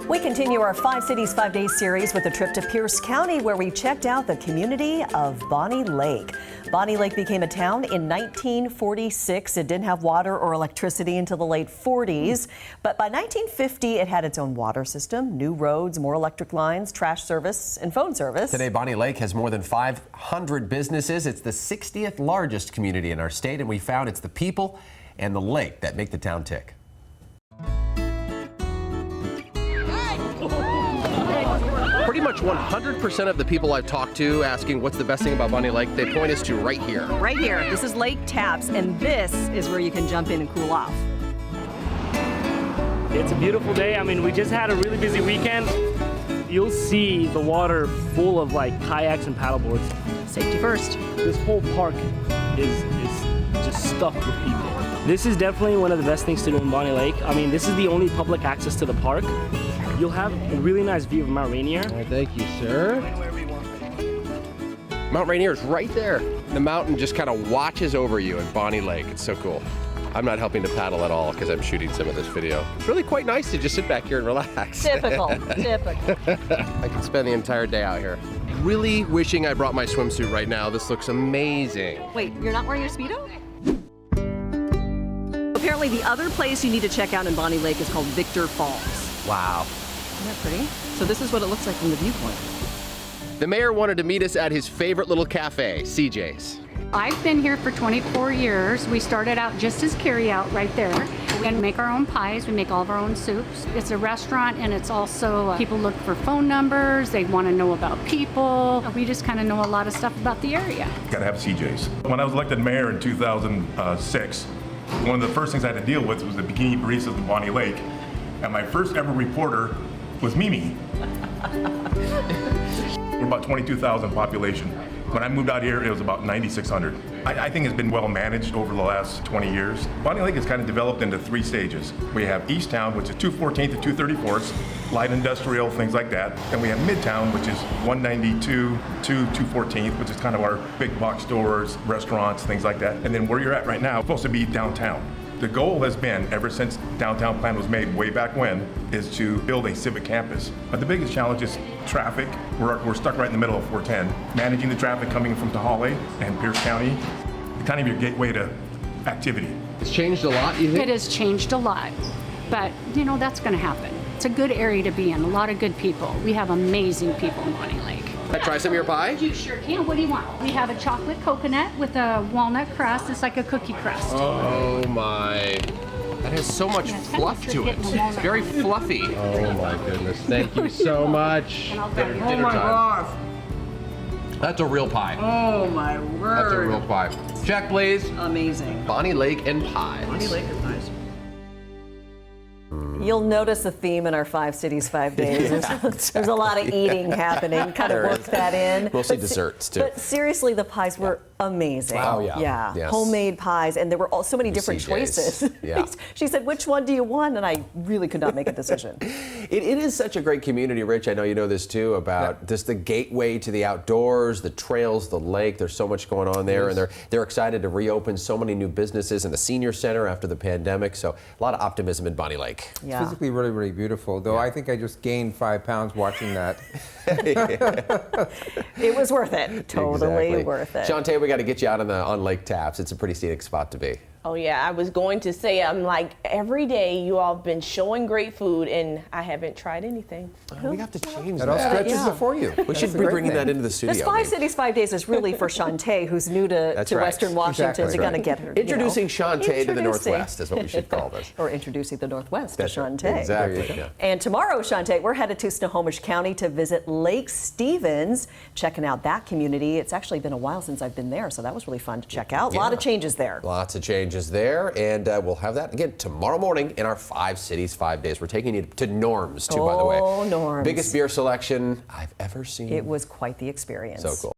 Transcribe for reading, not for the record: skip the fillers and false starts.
We continue our 5 Cities, 5 Days series with a trip to Pierce County, where we checked out the community of Bonney Lake. Bonney Lake became a town in 1946. It didn't have water or electricity until the late 40s. But by 1950, it had its own water system, new roads, more electric lines, trash service, and phone service. Today, Bonney Lake has more than 500 businesses. It's the 60th largest community in our state, and we found it's the people and the lake that make the town tick. Pretty much 100% of the people I've talked to asking what's the best thing about Bonney Lake, they point us to right here. Right here. This is Lake Taps, and this is where you can jump in and cool off. It's a beautiful day. I mean, we just had a really busy weekend. You'll see the water full of like kayaks and paddleboards. Safety first. This whole park is just stuffed with people. This is definitely one of the best things to do in Bonney Lake. I mean, this is the only public access to the park. You'll have a really nice view of Mount Rainier. All right, thank you, sir. Mount Rainier is right there. The mountain just kind of watches over you at Bonney Lake. It's so cool. I'm not helping to paddle at all because I'm shooting some of this video. It's really quite nice to just sit back here and relax. Typical, typical. I can spend the entire day out here. Really wishing I brought my swimsuit right now. This looks amazing. Wait, you're not wearing your Speedo? Apparently the other place you need to check out in Bonney Lake is called Victor Falls. Wow. Isn't that pretty? So this is what it looks like from the viewpoint. The mayor wanted to meet us at his favorite little cafe, CJ's. I've been here for 24 years. We started out just as carry-out right there. We make our own pies, we make all of our own soups. It's a restaurant, and it's also, people look for phone numbers, they want to know about people. We just kind of know a lot of stuff about the area. Gotta have CJ's. When I was elected mayor in 2006, one of the first things I had to deal with was the bikini baristas in Bonney Lake. And my first ever reporter was Mimi. We're about 22,000 population. When I moved out here, it was about 9,600. I think it's been well managed over the last 20 years. Bonney Lake is kind of developed into 3 stages. We have East Town, which is 214th to 234th, light industrial, things like that. And we have Midtown, which is 192 to 214th, which is kind of our big box stores, restaurants, things like that. And then where you're at right now, it's supposed to be downtown. The goal has been, ever since downtown plan was made way back when, is to build a civic campus. But the biggest challenge is traffic. We're stuck right in the middle of 410. Managing the traffic coming from Tahale and Pierce County, kind of your gateway to activity. It's changed a lot, you think? It has changed a lot, but you know, that's going to happen. It's a good area to be in, a lot of good people. We have amazing people in Bonney Lake. Can I try some of your pie? You sure can. What do you want? We have a chocolate coconut with a walnut crust. It's like a cookie crust. Oh my. That has so much fluff to it. It's very fluffy. Oh my goodness. Thank you so much. Dinner time. That's a real pie. Oh my word. That's a real pie. Check, please. Amazing. Bonney Lake and pies. Bonney Lake is nice. You'll notice a theme in our 5 Cities, 5 Days. There's a lot of eating happening. Kind of work that in. Mostly desserts, too. But seriously, the pies were amazing. Oh, yeah. Yeah. Yes. Homemade pies, and there were so many different CJ's. choices. Yeah. She said, which one do you want? And I really could not make a decision. It is such a great community, Rich. I know you know this, too, about just the gateway to the outdoors, the trails, the lake. There's so much going on there, and they're excited to reopen so many new businesses in the senior center after the pandemic. So a lot of optimism in Bonney Lake. Yeah. Physically really, really beautiful, though. I think I just gained 5 pounds watching that. It was worth it. Totally Exactly. worth it. Shantae, we got to get you out on Lake Taps. It's a pretty scenic spot to be. Oh yeah, I was going to say, I'm like, every day you all have been showing great food and I haven't tried anything. We have to change That all that. stretches before you. We should be bringing that into the studio. This 5 Cities, 5 Days is really for Shantae, who's new to That's to right. Western Washington. Exactly. To kind of get her. Introducing Shantae to the Introducing. Northwest is what we should call this. Or introducing the Northwest That's to right. Shantae. Exactly. Yeah. And tomorrow, Shantae, we're headed to Snohomish County to visit Lake Stevens, checking out that community. It's actually been a while since I've been there, so that was really fun to check out. A lot of changes there. Lots of changes there, and we'll have that again tomorrow morning in our 5 Cities, 5 Days. We're taking you to Norm's, too, by the way. Oh, Norm's. Biggest beer selection I've ever seen. It was quite the experience. So cool.